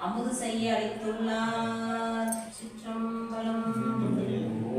அமுது செய்ய அளித்துள்ளார். சிற்றம்பலம்.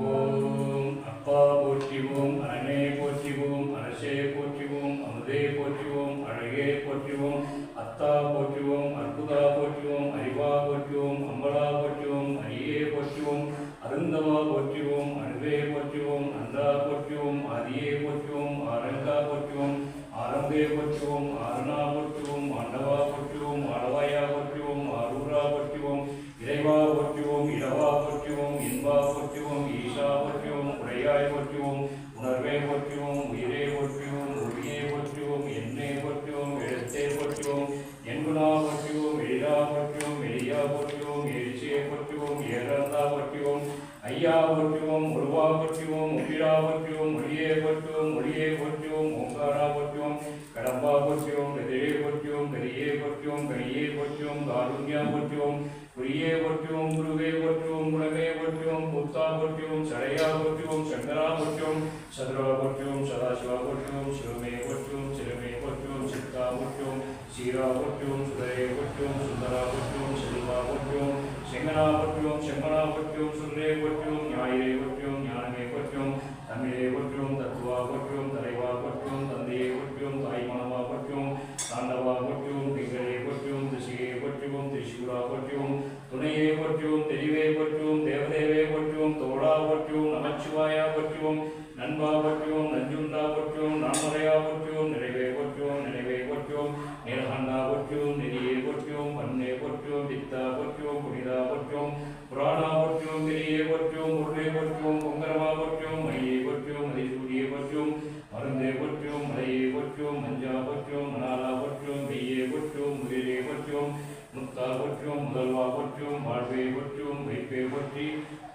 ஓம் அப்பா போற்றிவோம், அரணே போற்றிவோம், அரசே போற்றிவோம், அமுதே போற்றிவோம், அழகே போற்றிவோம், அத்தா போற்றிவோம், அற்புதா போற்றிவோம், அறிவா போற்றிவோம், அம்பலா போற்றிவோம், அரியே போற்றிவோம், அருந்தவா போற்றிவோம், அன்பே போற்றிவோம், அந்தா போற்றிவோம், ஆதியே போற்றிவோம், ஆரங்கா போற்றிவோம், ஆரம்பே போற்றுவோம், ஆரணா போற்றுவோம், ஆண்டவா போற்றுவோம், ஆளவாயா போற்றுவோம், ஆரூரா போற்றுவோம், இறைவா போற்றுவோம், இடவா போற்றுவோம், இன்பா போற்றுவோம், ஈஷா போற்றுவோம், உரையாய் போற்றுவோம், உணர்வே போற்றுவோம், உயிரே போற்றுவோம், ஒளியே போற்றுவோம், எண்ணே போற்றுவோம், எழுத்தே போற்றுவோம், எண்குணா போற்றுவோம், எழிலா போற்றுவோம், எளியா போற்றுவோம், எழுச்சியை போற்றுவோம், ஏறந்தா போற்றுவோம், ஐயா போற்றுவோம், உருவா போற்றுவோம், உயிரா போற்றுவோம், மொழியே போற்றுவோம், மொழியே போற்றுவோம், ஓங்காரா போற்றுவோம், கடம்பா போற்றுவோம், கதிரே போற்றுவோம், கரியே போற்றுவோம், கனியே போற்றுவோம், காருண்யா போற்றுவோம், குறியே போற்றுவோம், குருவே போற்றுவோம், குணமே போற்றுவோம், கூத்தா போற்றுவோம், சடையா போற்றுவோம், சங்கரா போற்றுவோம், சதுரா போற்றுவோம், சதாசிவா போற்றுவோம், சிவமே போற்றுவோம், சிறுமே போற்றுவோம், சித்தா போற்றுவோம், சீரா போற்றுவோம், சுடரே போற்றுவோம், சுந்தரா போற்றுவோம், செல்வா போற்றுவோம், செங்கனா போற்றுவோம், செங்கனா போற்றுவோம், சுரே போற்றுவோம், ஞாயிறே போற்றுவோம், ஞானமே போற்றுவோம், தமிழே போற்றுவோம், தத்துவா போற்றுவோம், தலைவா போற்றுவோம், தந்தையே போற்றுவோம், தாய்மானவா போற்றுவோம், தாண்டவா போற்றுவோம், திங்களே போற்றுவோம், திசையே போற்றுவோம், திரிசூலா போற்றுவோம், துணையே போற்றுவோம், தெளிவே போற்றுவோம், தேவதேவே போற்றுவோம், தோழா போற்றுவோம், நமச்சிவாயா போற்றுவோம், நண்பா போற்றுவோம், நஞ்சுண்டா போற்றுவோம், நான்முறையா போற்றுவோம், நிறைவே போற்றுவோம், நினைவே போற்றுவோம், நேர்கண்டா போற்றுவோம், நெறியே போற்றுவோம், பண்ணே போற்றுவோம், வித்தா போற்றுவோம், புனிதா போற்றுவோம், புராணா போற்றுவோம், தெரிய போற்றுவோம், பொருளே போற்றுவோம், பொங்கரமா போற்றுவோம், மையே போற்றுவோம், மதிசூடியே போற்றுவோம், மருந்தே போற்றுவோம், மலையே போற்றுவோம், மஞ்சா போற்றுவோம், மணாலா போற்றுவோம், வெய்யே போற்றுவோம், முதிரே போற்றுவோம், முத்தா போற்றுவோம், முதல்வா போற்றுவோம், வாழ்வே போற்றுவோம், வைப்பே போற்றி,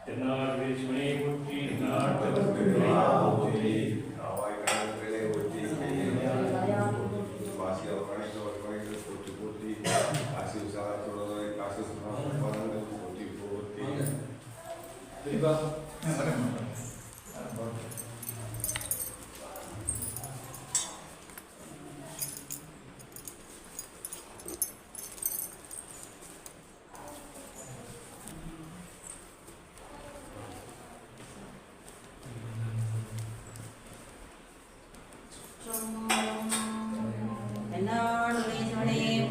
தென்னாடு சிவனே போற்றி,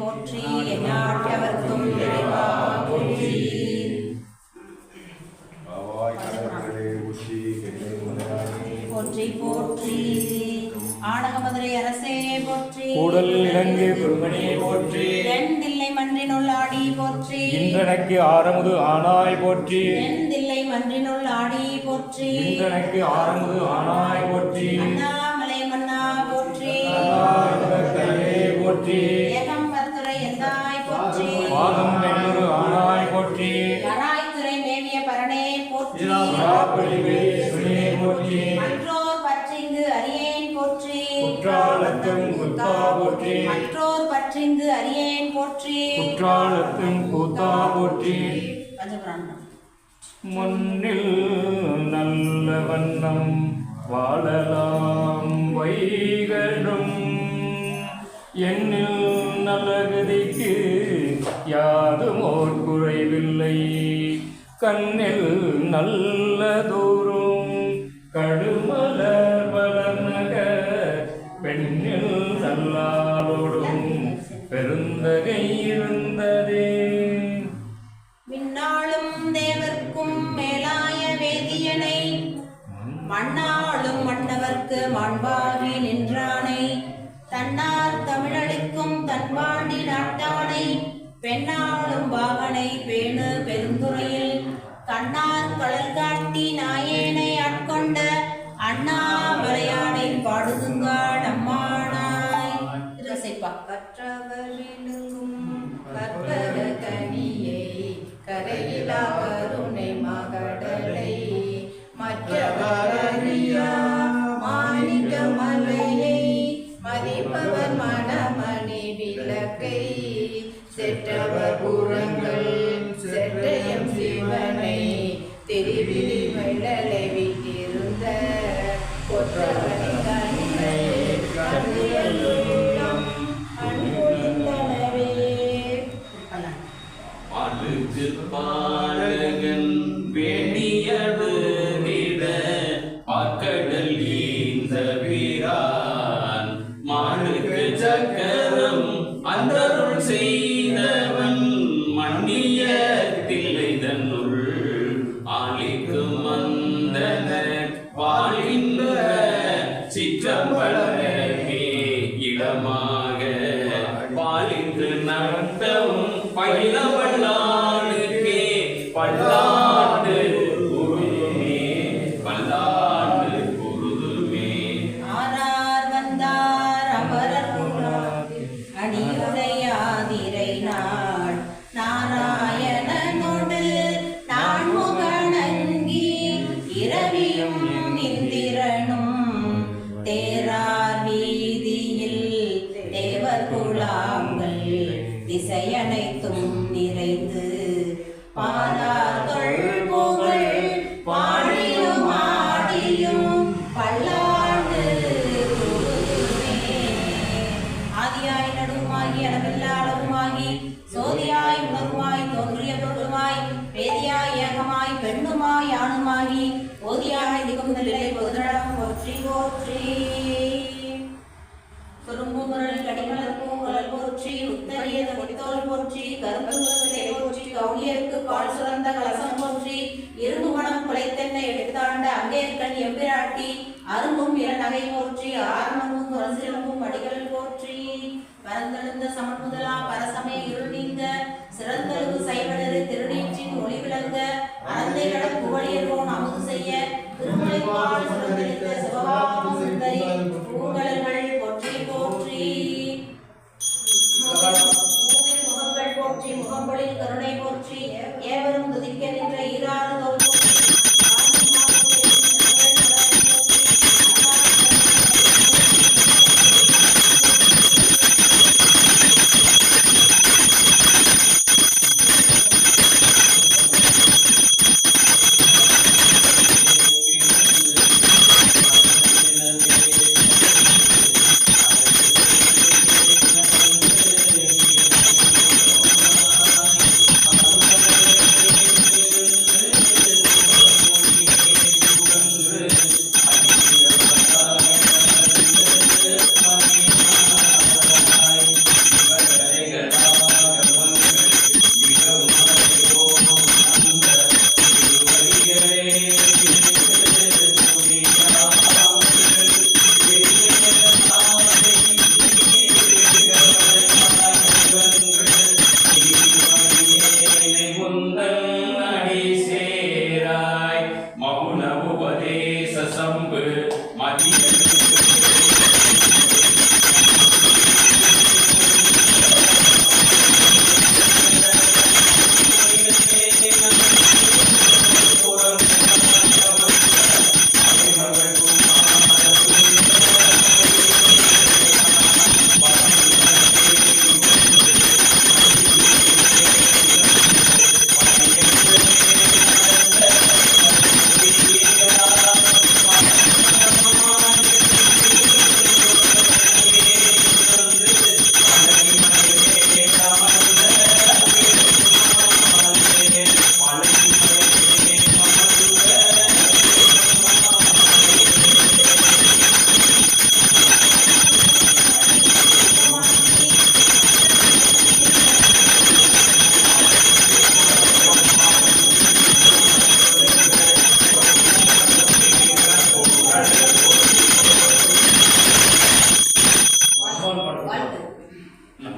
போற்றி எந்நாட்டவர்க்கும் இறைவா போற்றி. போற்றி போற்றி ஆடகமதுரை அரசே போற்றி. கூடல் இலங்கை பெருமணியை போற்றி. எண்தில்லை மன்றினுள் ஆடி போற்றி. இன்றனக்கு ஆரமுது ஆனாய் போற்றி. எண்தில்லை மன்றினுள் ஆடி போற்றி. இன்றனக்கு ஆரமுது ஆனாய் போற்றி. அண்ணாமலை மன்னா போற்றி. போற்றி. ஏகம்பத்துரை எந்தாய் போற்றி. பாதம் வெண்ணொரு ஆனாய் போற்றி. கராய்த்துறை மேவிய பரணே போற்றி. போற்றி. மற்றோர் பற்றிங்கு அரியேன் போற்றி. குற்றாலத்தும் கூத்தா போற்றி. மற்றோர் பற்றிங்கு அரியேன் போற்றி. குற்றாலத்தும் கூத்தா போற்றி. பஞ்சபுராணம். முன்னில் நல்ல வண்ணம் வாழலாம் வைகழும் எண்ணில் நல்லகதிக்கு யாதுமோர் குறைவில்லை. கண்ணில் நல்ல தூரும் கடுமலர் வளர்நக பெண்ணில் சல்லாலோடும் பெருந்தகை இருந்ததே. விண்ணாளும் தேவர்க்கும் மேலாய வேதியனை மண்ணாளும் மன்னவர்க்கு மாண்பாகி நின்றானை தன்னார் தமிழளிக்கும் தன்பாண்டி நாட்டானை பெண்ணாளும் பாகனை பேணு பெருந்துறையில் கண்ணார் கடல் காட்டி நாயேனை ஆட்கொண்ட அண்ணாமலையானை பாடுதுங்காள் அம்மானாய். திருசைப்பா. கற்றவரிலும் கற்பக கனியை கரையிலா கருணை மகடலை மற்றவரியா மாணிக்க மலையை மதிப்பவர் மணமணி விளக்கை செற்றவர் புறங்கள் செட்டையம் சிவனை திருவிழி மெல்லலை விட்டிருந்த கொற்றவனை கண்ணை கண்ணியல்லும் அன்பொழிந்தனவே. பாலுக்கு பாலகன் வேண்டியது நிட பாக்கடல் ஈந்த வீரான் மானுக்கு சக்கரம் அந்தருள் செய்தவன் மன்னிய தில்லை தன்னுள் ஆலிக்கும் மந்தன வாழ்கின்ற சிற்றம்பலமே இடமாக பாலித்து நடத்தவும் பயிலவல்லானுக்கே பல்லாண்டு குருதுமே பல்லாண்டு குருதுமே. ஆரார் வந்தார் அமரர் அணியுடையாதிரை நாள் நாராயணனோடு நான்முகனங்கி இரவியும் இந்திரனும் தேரார் வீதியில் தேவர் குழாங்கள் திசையனைத்தும் நிறைந்து பாரார்கள் புகழ் பாடியும் ஆடியும் பல்லாண்டு கூறுமே. ஆதியாய் நடுவுமாகி அளவில்லா அளவுமாகி சோதியாய் உணர்வுமாய் தோன்றிய பொருளுமாய் வேதியாய் ஏகமாய் பெண்ணுமாய் ஆணுமாகி ஓதியாய் திகமுதலிலே பொதுநடம் போற்றி போற்றி. குறும்புமுரல் கடிமலர் பூங்குழல் போற்றி உத்தரிய முடித்தோல் போற்றி கரும்புகளை போற்றி கவுளியருக்கு பால் சுரந்த கலசம் போற்றி இரும்பு மனம் குலைத்தென்னை எடுத்தாண்ட அங்கேற்கண் எம்பிராட்டி அரும்பும் இளநகை போற்றி ஆர்மமும் துளசிலம்பும் அடிகள் போற்றி பரந்தெழுந்த சமன் முதலா பரசமய இருள் நீங்க சிறந்தளவு சைவனரு திருநீற்றின் ஒளி விளங்க அறந்தை கடன் புகழியர்வோன் அமுது செய்ய திருமலைப்பால் சிறந்தளித்த சிவகாம சுந்தரி பூங்கலர்கள் போற்றி போற்றி. மூவின் முகங்கள் போற்றி முகம்பொழில் கருணை போற்றி ஏவரும் துதிக்க நின்ற ஈராறு தோல் போற்றி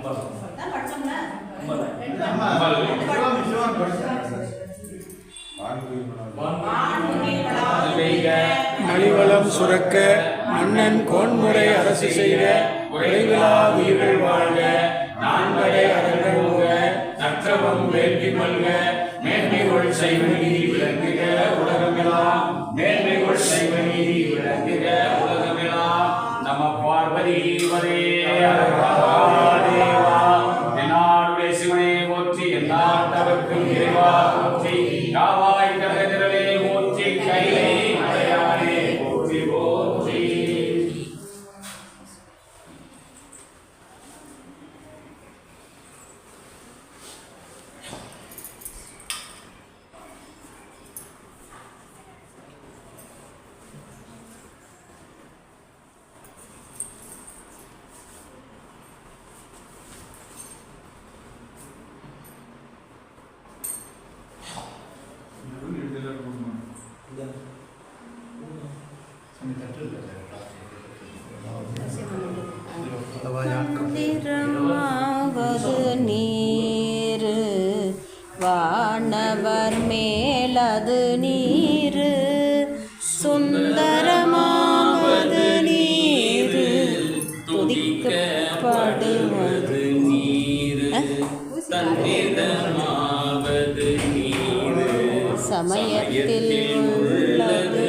தான் படிச்சோம்ல. அம்பலம். ரெண்டு அம்பலம். ரெண்டு மலிவளம் சுரக்க மன்னன் கோன்முறை அரசு செய்க விளைவிலா உயிர்கள் வாழ்க நான்கடை அறங்கள் ஓங்க நற்றவம் வேள்வி மல்க மேன்மைகொள் சைவ நீதி விளங்குக உலகமெல்லாம் மேன்மைகொள் சைவ நீதி விளங்குக உலகமெல்லாம் நம பார்வதி வரே தேவா என்னாடுடைய சிவனே போற்றி எந்நாட்டவர்க்கும் இறைவா போற்றி காவாய் கரகதிரவே போற்றி கைலை மலையானே போற்றி போற்றி. மந்திரமாவது நீர் வானவர் மேலது நீர் சுந்தரமாவது நீர் துதிக்கப்படுவது நீர் தன்னிதமாவது நீர் சமயத்தில் உள்ளது